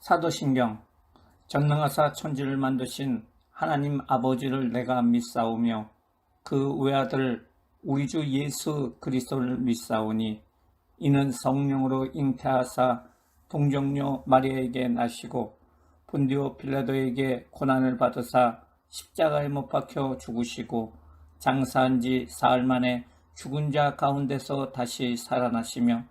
사도신경. 전능하사 천지를 만드신 하나님 아버지를 내가 믿사오며 그 외아들 우리 주 예수 그리스도를 믿사오니 이는 성령으로 잉태하사 동정녀 마리아에게 나시고 본디오 빌라도에게 고난을 받으사 십자가에 못 박혀 죽으시고 장사한 지 사흘 만에 죽은 자 가운데서 다시 살아나시며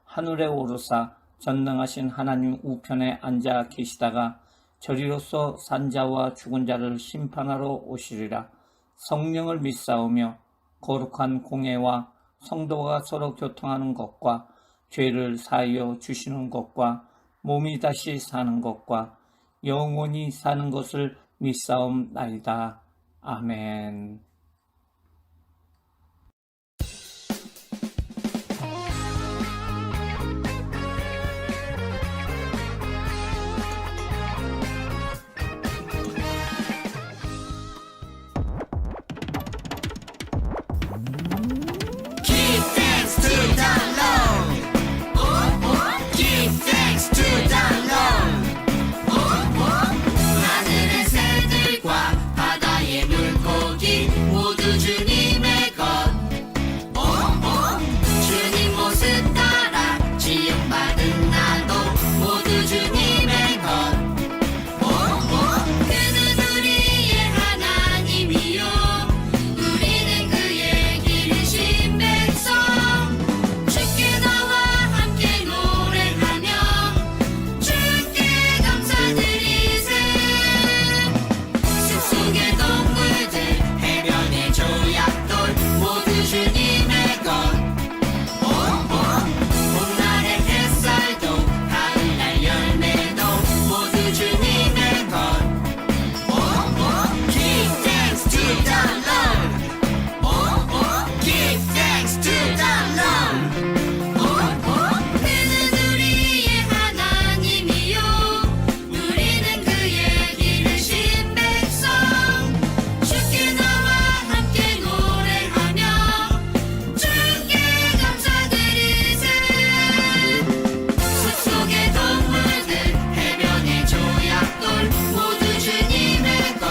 하늘에 오르사 전능하신 하나님 우편에 앉아 계시다가 저리로서 산자와 죽은 자를 심판하러 오시리라. 성령을 믿사오며 거룩한 공예와 성도가 서로 교통하는 것과 죄를 사하여 주시는 것과 몸이 다시 사는 것과 영원히 사는 것을 믿사옵나이다. 아멘. 하늘의 새들과 바다의 물고기 모두 주님의 것. 주님 모습 따라 지음받은 나도 모두 주님의 것. 그는 우리의 하나님이요 우리는 그의 기르신 백성. 주께 나와 함께 노래하며 주께 감사드리세. 숲속의 동물들 해변의 조약돌 모두 주님의 것. 봄날의 햇살도 가을날 열매도 모두 주님의 것. Give thanks to the Lord. Give thanks to the Lord. 그는 우리의 하나님이요 우리는 그의 기르신 백성. 주께 나와 함께 노래하며 주께 감사드리세. 숲속의 동물들 해변의 조약돌 모두 주님의 것.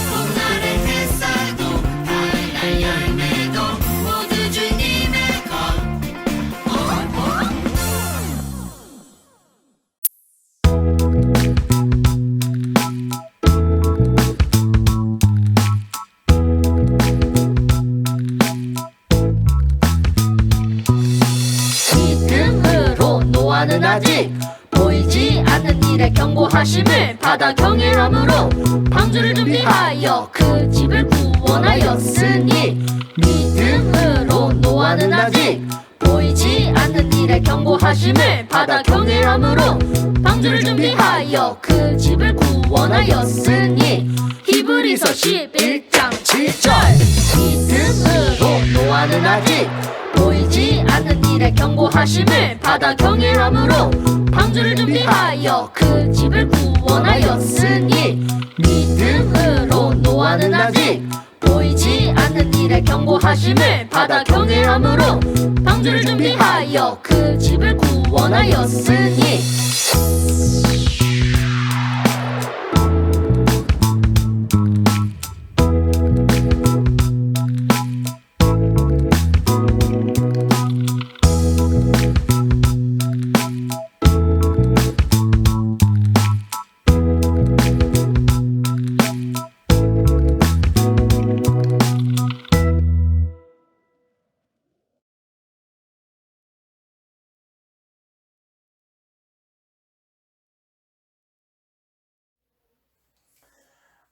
봄날의 햇살도 가을날 열매도 모두 주님의 것. 믿음으로 노아는 아직 보이지 않는 일에 경고하심을 받아 경외함으로 방주를 준비하여 그 집을 구원하였으니. 믿음으로 노아는 아직 보이지 않는 일에 경고하심을 받아 경외함으로 방주를 준비하여 그 집을 구원하였으니. 히브리서 11장 7절. 믿음으로 노아는 아직 보이지 않는 일에 경고하심을 받아 경외함으로 방주를 준비하여 그 집을 구원하였으니. 믿음으로 노아는 아직 보이지 않는 일에 경고하심을 받아 경외함으로 방주를 준비하여 그 집을 구원하였으니.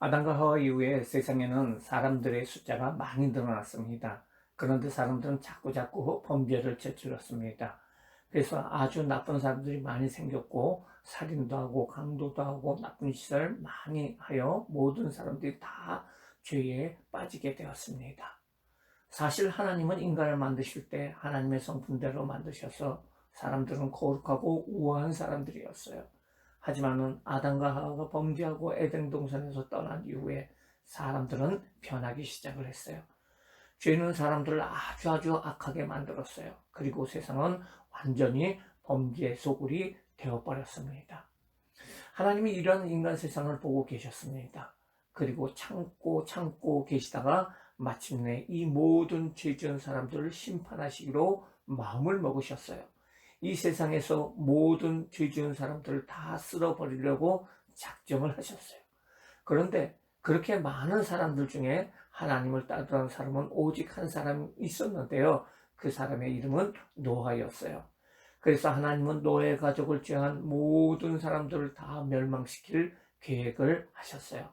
아담과 하와 이후에 세상에는 사람들의 숫자가 많이 늘어났습니다. 그런데 사람들은 자꾸 범죄를 저질렀습니다. 그래서 아주 나쁜 사람들이 많이 생겼고 살인도 하고 강도도 하고 나쁜 짓을 많이 하여 모든 사람들이 다 죄에 빠지게 되었습니다. 사실 하나님은 인간을 만드실 때 하나님의 성품대로 만드셔서 사람들은 거룩하고 우아한 사람들이었어요. 하지만은 아담과 하와가 범죄하고 에덴 동산에서 떠난 이후에 사람들은 변하기 시작을 했어요. 죄는 사람들을 아주 악하게 만들었어요. 그리고 세상은 완전히 범죄의 소굴이 되어버렸습니다. 하나님이 이런 인간 세상을 보고 계셨습니다. 그리고 참고 계시다가 마침내 이 모든 죄 지은 사람들을 심판하시기로 마음을 먹으셨어요. 이 세상에서 모든 죄 지은 사람들을 다 쓸어버리려고 작정을 하셨어요. 그런데 그렇게 많은 사람들 중에 하나님을 따르던 사람은 오직 한 사람이 있었는데요. 그 사람의 이름은 노아였어요. 그래서 하나님은 노아의 가족을 제한 모든 사람들을 다 멸망시킬 계획을 하셨어요.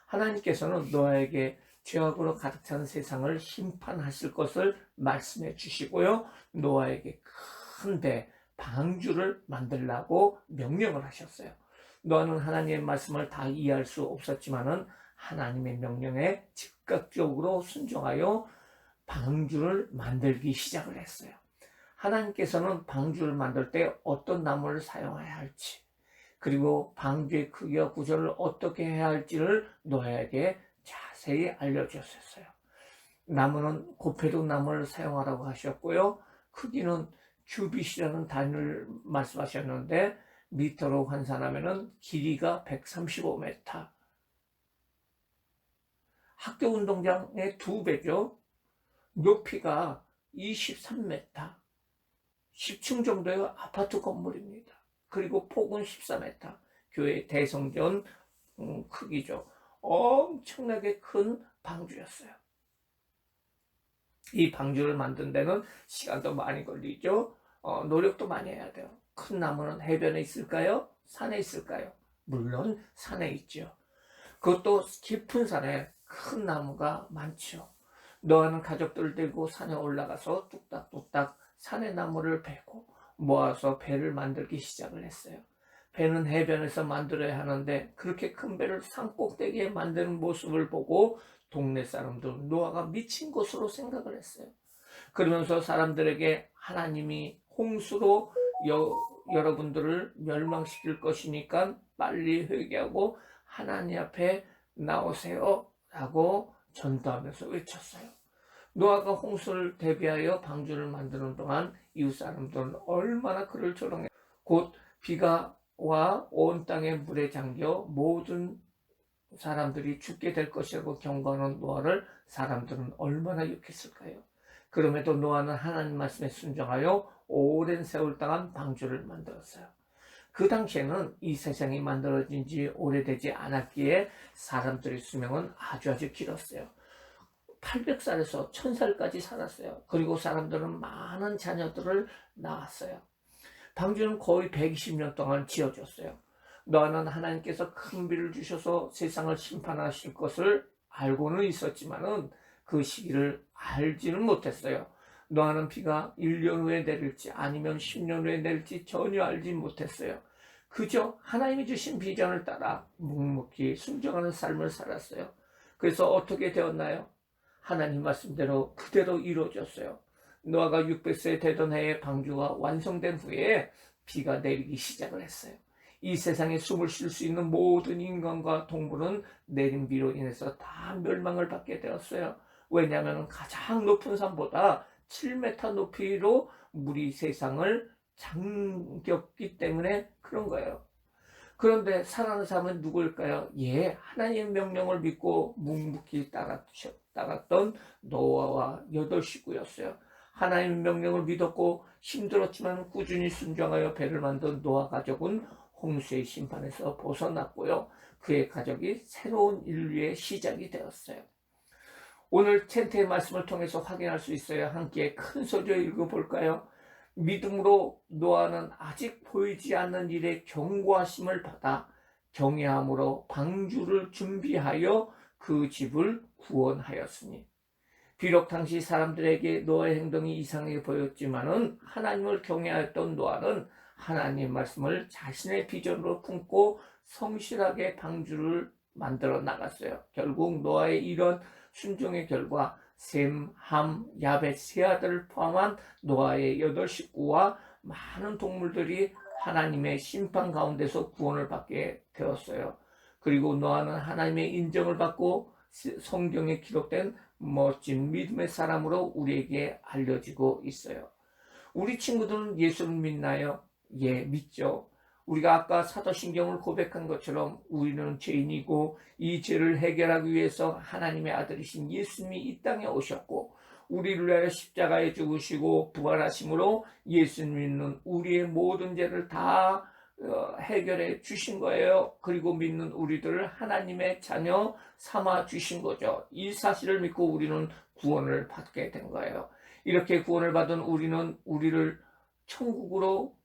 하나님께서는 노아에게 죄악으로 가득 찬 세상을 심판하실 것을 말씀해 주시고요. 노아에게 큰 배, 방주를 만들라고 명령을 하셨어요. 노아는 하나님의 말씀을 다 이해할 수 없었지만은 하나님의 명령에 즉각적으로 순종하여 방주를 만들기 시작을 했어요. 하나님께서는 방주를 만들 때 어떤 나무를 사용해야 할지, 그리고 방주의 크기와 구조를 어떻게 해야 할지를 노아에게 자세히 알려주셨어요. 나무는 고페루 나무를 사용하라고 하셨고요. 크기는 큐빗이라는 단위를 말씀하셨는데 미터로 환산하면 길이가 135m, 학교 운동장의 2배죠. 높이가 23m, 10층 정도의 아파트 건물입니다. 그리고 폭은 14m, 교회 대성전 크기죠. 엄청나게 큰 방주였어요. 이 방주를 만든 데는 시간도 많이 걸리죠. 노력도 많이 해야 돼요. 큰 나무는 해변에 있을까요? 산에 있을까요? 물론 산에 있죠. 그것도 깊은 산에 큰 나무가 많죠. 노아는 가족들을 데리고 산에 올라가서 뚝딱뚝딱 산의 나무를 베고 모아서 배를 만들기 시작을 했어요. 배는 해변에서 만들어야 하는데 그렇게 큰 배를 산 꼭대기에 만드는 모습을 보고 동네 사람들은 노아가 미친 것으로 생각을 했어요. 그러면서 사람들에게 하나님이 홍수로 여러분들을 멸망시킬 것이니까 빨리 회개하고 하나님 앞에 나오세요 라고 전도하면서 외쳤어요. 노아가 홍수를 대비하여 방주를 만드는 동안 이웃 사람들은 얼마나 그를 조롱해. 곧 비가 와 온 땅에 물에 잠겨 모든 사람들이 죽게 될 것이라고 경고하는 노아를 사람들은 얼마나 욕했을까요? 그럼에도 노아는 하나님 말씀에 순종하여 오랜 세월 동안 방주를 만들었어요. 그 당시에는 이 세상이 만들어진 지 오래되지 않았기에 사람들의 수명은 아주 길었어요. 800살에서 1000살까지 살았어요. 그리고 사람들은 많은 자녀들을 낳았어요. 방주는 거의 120년 동안 지어졌어요. 노아는 하나님께서 큰 비를 주셔서 세상을 심판하실 것을 알고는 있었지만은 그 시기를 알지는 못했어요. 노아는 비가 1년 후에 내릴지 아니면 10년 후에 내릴지 전혀 알지 못했어요. 그저 하나님이 주신 비전을 따라 묵묵히 순종하는 삶을 살았어요. 그래서 어떻게 되었나요? 하나님 말씀대로 그대로 이루어졌어요. 노아가 600세 되던 해에 방주가 완성된 후에 비가 내리기 시작을 했어요. 이 세상에 숨을 쉴 수 있는 모든 인간과 동물은 내린 비로 인해서 다 멸망을 받게 되었어요. 왜냐하면 가장 높은 산보다 7m 높이로 물이 세상을 잠겼기 때문에 그런 거예요. 그런데 살아난 사람은 누구일까요? 하나님의 명령을 믿고 묵묵히 따랐던 노아와 8식구였어요. 하나님의 명령을 믿었고 힘들었지만 꾸준히 순종하여 배를 만든 노아 가족은 홍수의 심판에서 벗어났고요. 그의 가족이 새로운 인류의 시작이 되었어요. 오늘 첸트의 말씀을 통해서 확인할 수 있어요. 함께 큰 소리로 읽어볼까요? 믿음으로 노아는 아직 보이지 않는 일에 경고하심을 받아 경외함으로 방주를 준비하여 그 집을 구원하였으니. 비록 당시 사람들에게 노아의 행동이 이상하게 보였지만은 하나님을 경외하였던 노아는 하나님의 말씀을 자신의 비전으로 품고 성실하게 방주를 만들어 나갔어요. 결국 노아의 이런 순종의 결과 셈, 함, 야벳 세 아들을 포함한 노아의 8식구와 많은 동물들이 하나님의 심판 가운데서 구원을 받게 되었어요. 그리고 노아는 하나님의 인정을 받고 성경에 기록된 멋진 믿음의 사람으로 우리에게 알려지고 있어요. 우리 친구들은 예수를 믿나요? 예, 믿죠. 우리가 아까 사도신경을 고백한 것처럼 우리는 죄인이고 이 죄를 해결하기 위해서 하나님의 아들이신 예수님이 이 땅에 오셨고 우리를 위하여 십자가에 죽으시고 부활하심으로 예수님 믿는 우리의 모든 죄를 다 해결해 주신 거예요. 그리고 믿는 우리들을 하나님의 자녀 삼아 주신 거죠. 이 사실을 믿고 우리는 구원을 받게 된 거예요. 이렇게 구원을 받은 우리는 우리를 천국으로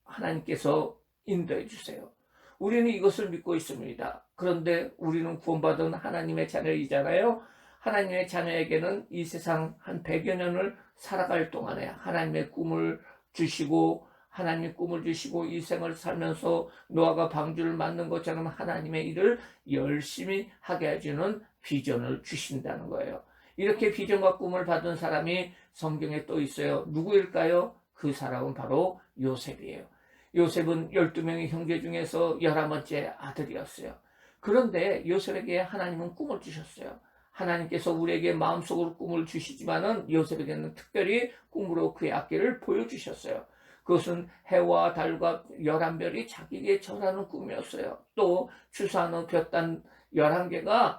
하나님께서 인도해 주세요. 우리는 이것을 믿고 있습니다. 그런데 우리는 구원받은 하나님의 자녀이잖아요. 하나님의 자녀에게는 이 세상 한 100여 년을 살아갈 동안에 하나님의 꿈을 주시고 하나님의 꿈을 주시고 이 생을 살면서 노아가 방주를 만든 것처럼 하나님의 일을 열심히 하게 해주는 비전을 주신다는 거예요. 이렇게 비전과 꿈을 받은 사람이 성경에 또 있어요. 누구일까요? 그 사람은 바로 요셉이에요. 요셉은 12명의 형제 중에서 11번째 아들이었어요. 그런데 요셉에게 하나님은 꿈을 주셨어요. 하나님께서 우리에게 마음속으로 꿈을 주시지만은 요셉에게는 특별히 꿈으로 그의 앞길을 보여주셨어요. 그것은 해와 달과 11별이 자기에게 절하는 꿈이었어요. 또 추수하는 볕단 11개가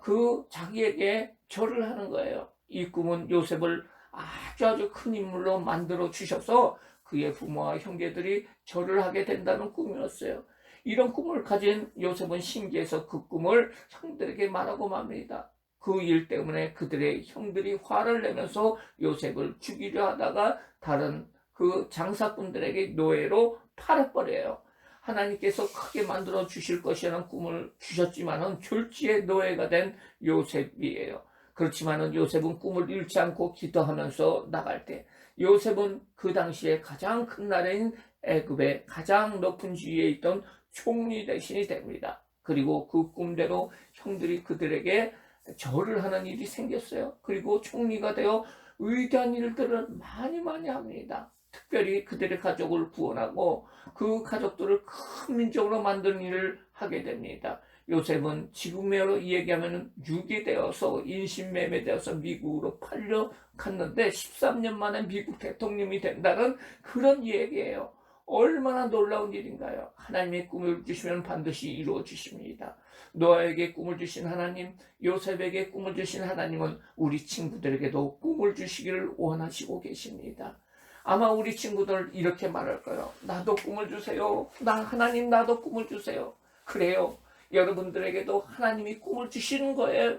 그 자기에게 절을 하는 거예요. 이 꿈은 요셉을 아주 큰 인물로 만들어 주셔서 그의 부모와 형제들이 절을 하게 된다는 꿈이었어요. 이런 꿈을 가진 요셉은 신기해서 그 꿈을 형들에게 말하고 맙니다. 그 일 때문에 그들의 형들이 화를 내면서 요셉을 죽이려 하다가 다른 그 장사꾼들에게 노예로 팔아버려요. 하나님께서 크게 만들어 주실 것이라는 꿈을 주셨지만은 졸지의 노예가 된 요셉이에요. 그렇지만은 요셉은 꿈을 잃지 않고 기도하면서 나갈 때 요셉은 그 당시에 가장 큰 나라인 애굽의 가장 높은 지위에 있던 총리 대신이 됩니다. 그리고 그 꿈대로 형들이 그들에게 절을 하는 일이 생겼어요. 그리고 총리가 되어 위대한 일들을 많이 합니다. 특별히 그들의 가족을 구원하고 그 가족들을 큰 민족으로 만드는 일을 하게 됩니다. 요셉은 지금으로 얘기하면 유기되어서 인신매매되어서 미국으로 팔려갔는데 13년 만에 미국 대통령이 된다는 그런 얘기예요. 얼마나 놀라운 일인가요? 하나님의 꿈을 주시면 반드시 이루어 주십니다. 노아에게 꿈을 주신 하나님, 요셉에게 꿈을 주신 하나님은 우리 친구들에게도 꿈을 주시기를 원하시고 계십니다. 아마 우리 친구들 이렇게 말할 거예요. 나도 꿈을 주세요. 하나님 나도 꿈을 주세요. 그래요. 여러분들에게도 하나님이 꿈을 주시는 거예요.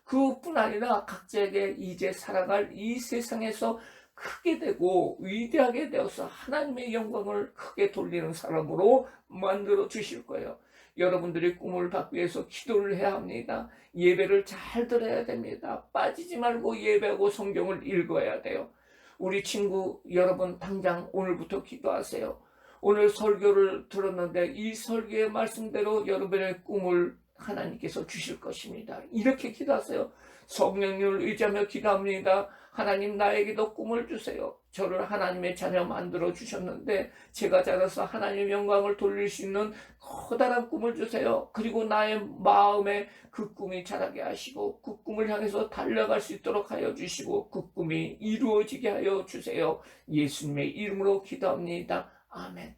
그뿐 아니라 각자에게 이제 살아갈 이 세상에서 크게 되고 위대하게 되어서 하나님의 영광을 크게 돌리는 사람으로 만들어 주실 거예요. 여러분들이 꿈을 받기 위해서 기도를 해야 합니다. 예배를 잘 들어야 됩니다. 빠지지 말고 예배하고 성경을 읽어야 돼요. 우리 친구 여러분 당장 오늘부터 기도하세요. 오늘 설교를 들었는데 이 설교의 말씀대로 여러분의 꿈을 하나님께서 주실 것입니다. 이렇게 기도하세요. 성령님을 의지하며 기도합니다. 하나님 나에게도 꿈을 주세요. 저를 하나님의 자녀 만들어 주셨는데 제가 자라서 하나님의 영광을 돌릴 수 있는 커다란 꿈을 주세요. 그리고 나의 마음에 그 꿈이 자라게 하시고 그 꿈을 향해서 달려갈 수 있도록 하여 주시고 그 꿈이 이루어지게 하여 주세요. 예수님의 이름으로 기도합니다. 아멘.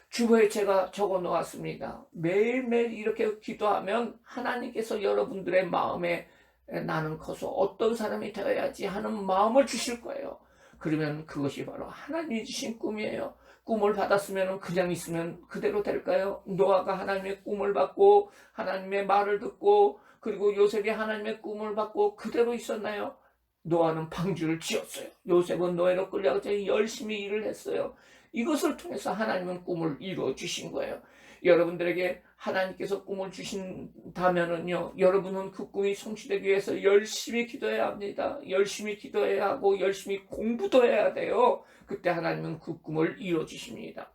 주보에 제가 적어 놓았습니다. 매일매일 이렇게 기도하면 하나님께서 여러분들의 마음에 나는 커서 어떤 사람이 되어야지 하는 마음을 주실 거예요. 그러면 그것이 바로 하나님이 주신 꿈이에요. 꿈을 받았으면 그냥 있으면 그대로 될까요? 노아가 하나님의 꿈을 받고 하나님의 말을 듣고 그리고 요셉이 하나님의 꿈을 받고 그대로 있었나요? 노아는 방주를 지었어요. 요셉은 노예로 끌려가서 열심히 일을 했어요. 이것을 통해서 하나님은 꿈을 이루어 주신 거예요. 여러분들에게 하나님께서 꿈을 주신다면은요, 여러분은 그 꿈이 성취되기 위해서 열심히 기도해야 합니다. 열심히 기도해야 하고 열심히 공부도 해야 돼요. 그때 하나님은 그 꿈을 이루어 주십니다.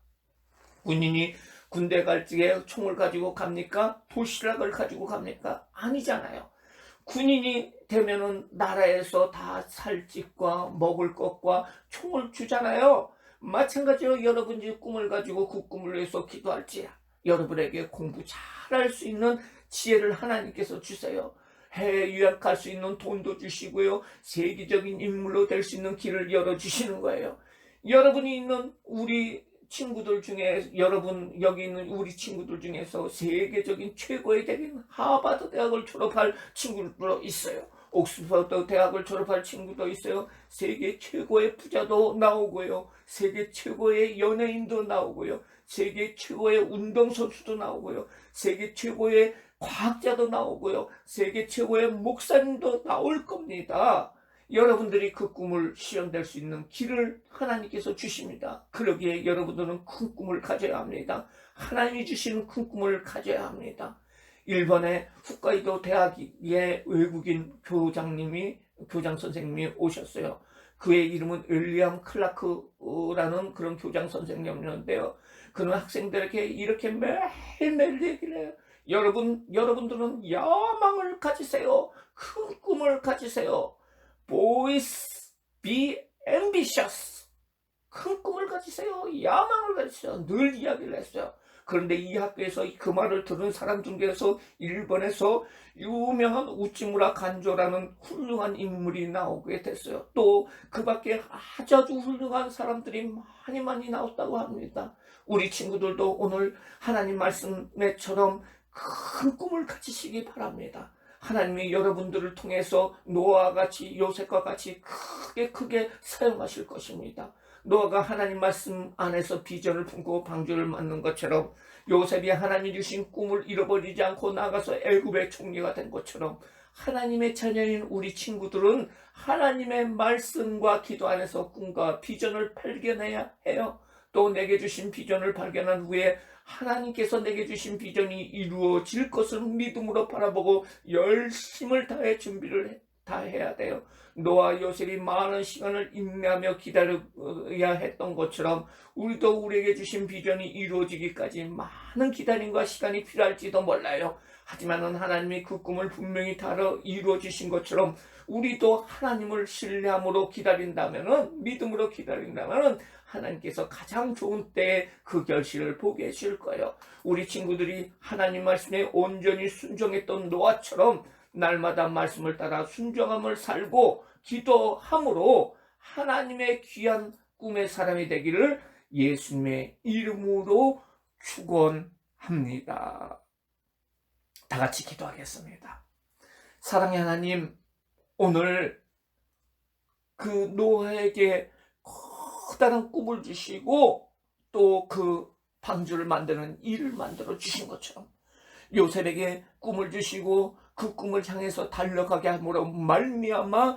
군인이 군대 갈 적에 총을 가지고 갑니까? 도시락을 가지고 갑니까? 아니잖아요. 군인이 되면은 나라에서 다 살 집과 먹을 것과 총을 주잖아요. 마찬가지로 여러분이 꿈을 가지고 그 꿈을 위해서 기도할지 여러분에게 공부 잘할 수 있는 지혜를 하나님께서 주세요. 해외 유학할 수 있는 돈도 주시고요. 세계적인 인물로 될 수 있는 길을 열어주시는 거예요. 여러분이 있는 우리 친구들 중에, 여러분 여기 있는 우리 친구들 중에서 세계적인 최고의 대학인 하버드 대학을 졸업할 친구들도 있어요. 옥스퍼드 대학을 졸업할 친구도 있어요. 세계 최고의 부자도 나오고요. 세계 최고의 연예인도 나오고요. 세계 최고의 운동선수도 나오고요. 세계 최고의 과학자도 나오고요. 세계 최고의 목사님도 나올 겁니다. 여러분들이 그 꿈을 실현될 수 있는 길을 하나님께서 주십니다. 그러기에 여러분들은 큰 꿈을 가져야 합니다. 하나님이 주시는 큰 꿈을 가져야 합니다. 일본의 홋카이도 대학의 외국인 교장 선생님이 오셨어요. 그의 이름은 윌리엄 클라크라는 그런 교장 선생님이었는데요. 그는 학생들에게 이렇게 매일매일 얘기를 해요. 여러분들은 야망을 가지세요. 큰 꿈을 가지세요. Boys, be ambitious. 큰 꿈을 가지세요. 야망을 가지세요. 늘 이야기를 했어요. 그런데 이 학교에서 그 말을 들은 사람 중에서 일본에서 유명한 우찌무라 간조라는 훌륭한 인물이 나오게 됐어요. 또 그 밖에 아주 훌륭한 사람들이 많이 나왔다고 합니다. 우리 친구들도 오늘 하나님 말씀에처럼 큰 꿈을 가지시기 바랍니다. 하나님이 여러분들을 통해서 노아와 같이, 요셉과 같이 크게 사용하실 것입니다. 노아가 하나님 말씀 안에서 비전을 품고 방주를 만든 것처럼, 요셉이 하나님이 주신 꿈을 잃어버리지 않고 나가서 애굽의 총리가 된 것처럼, 하나님의 자녀인 우리 친구들은 하나님의 말씀과 기도 안에서 꿈과 비전을 발견해야 해요. 또 내게 주신 비전을 발견한 후에 하나님께서 내게 주신 비전이 이루어질 것을 믿음으로 바라보고 열심을 다해 준비를 다 해야 돼요. 노아 요셉이 많은 시간을 인내하며 기다려야 했던 것처럼 우리도 우리에게 주신 비전이 이루어지기까지 많은 기다림과 시간이 필요할지도 몰라요. 하지만 하나님이 그 꿈을 분명히 다뤄 이루어지신 것처럼 우리도 하나님을 신뢰함으로 기다린다면은, 믿음으로 기다린다면은 하나님께서 가장 좋은 때에 그 결실을 보게 해줄 거예요. 우리 친구들이 하나님 말씀에 온전히 순종했던 노아처럼 날마다 말씀을 따라 순종함을 살고 기도함으로 하나님의 귀한 꿈의 사람이 되기를 예수님의 이름으로 축원합니다. 다 같이 기도하겠습니다. 사랑의 하나님, 오늘 그 노아에게 커다란 꿈을 주시고 또 그 방주를 만드는 일을 만들어 주신 것처럼 요셉에게 꿈을 주시고 그 꿈을 향해서 달려가게 함으로 말미암아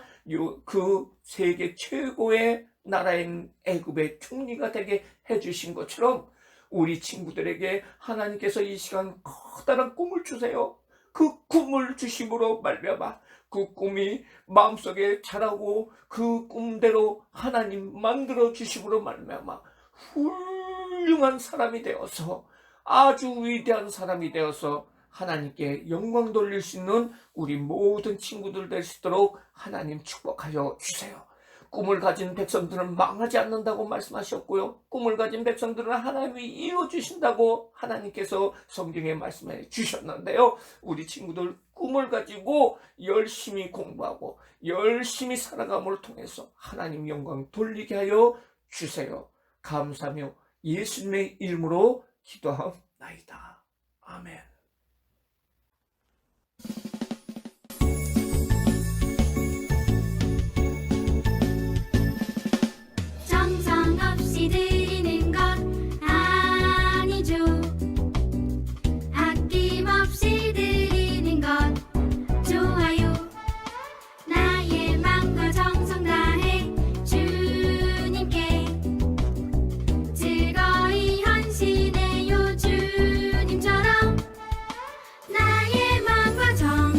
그 세계 최고의 나라인 애굽의 총리가 되게 해주신 것처럼 우리 친구들에게 하나님께서 이 시간 커다란 꿈을 주세요. 그 꿈을 주심으로 말미암아 그 꿈이 마음속에 자라고 그 꿈대로 하나님 만들어 주심으로 말미암아 훌륭한 사람이 되어서, 아주 위대한 사람이 되어서 하나님께 영광 돌릴 수 있는 우리 모든 친구들 될 수 있도록 하나님 축복하여 주세요. 꿈을 가진 백성들은 망하지 않는다고 말씀하셨고요. 꿈을 가진 백성들은 하나님이 이루어주신다고 하나님께서 성경에 말씀해 주셨는데요. 우리 친구들 꿈을 가지고 열심히 공부하고 열심히 살아감을 통해서 하나님 영광 돌리게 하여 주세요. 감사하며 예수님의 이름으로 기도하옵나이다. 아멘. 정성 없이 드리는 것 아니죠. 아낌없이 드리는 것 좋아요. 나의 맘과 정성 다해 주님께 즐거이 헌신해요. 주님처럼 나의 맘과 정성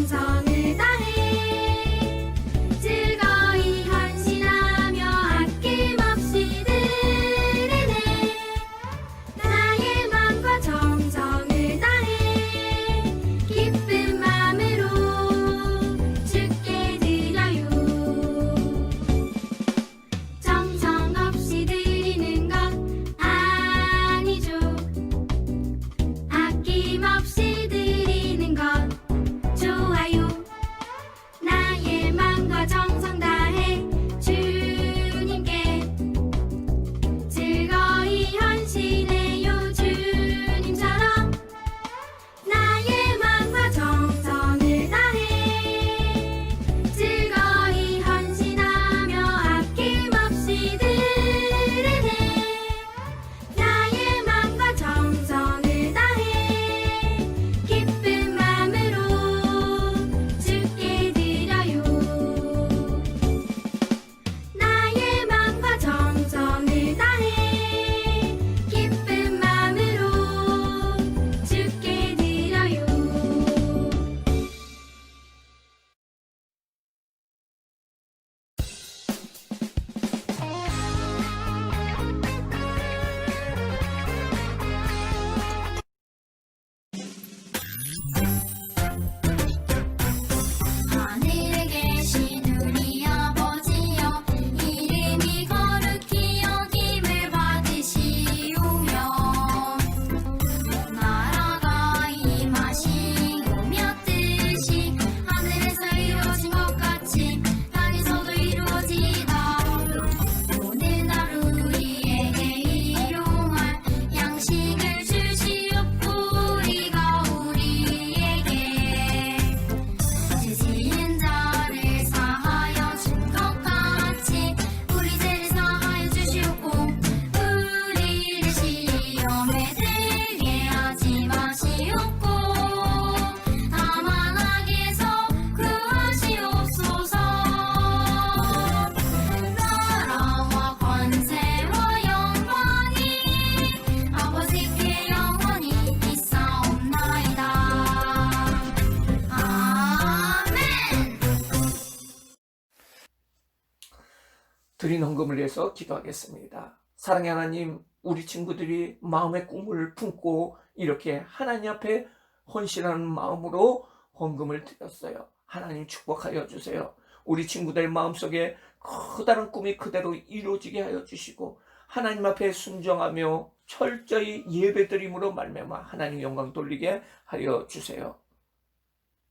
드린 헌금을 위해서 기도하겠습니다. 사랑의 하나님, 우리 친구들이 마음의 꿈을 품고 이렇게 하나님 앞에 헌신하는 마음으로 헌금을 드렸어요. 하나님 축복하여 주세요. 우리 친구들 마음속에 커다란 꿈이 그대로 이루어지게 하여 주시고 하나님 앞에 순종하며 철저히 예배드림으로 말미암아 하나님 영광 돌리게 하여 주세요.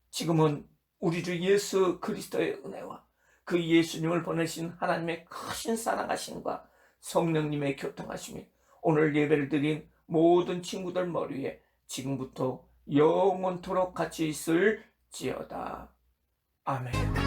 지금은 우리 주 예수 그리스도의 은혜와 그 예수님을 보내신 하나님의 크신 사랑하심과 성령님의 교통하심이 오늘 예배를 드린 모든 친구들 머리에 지금부터 영원토록 같이 있을지어다. 아멘.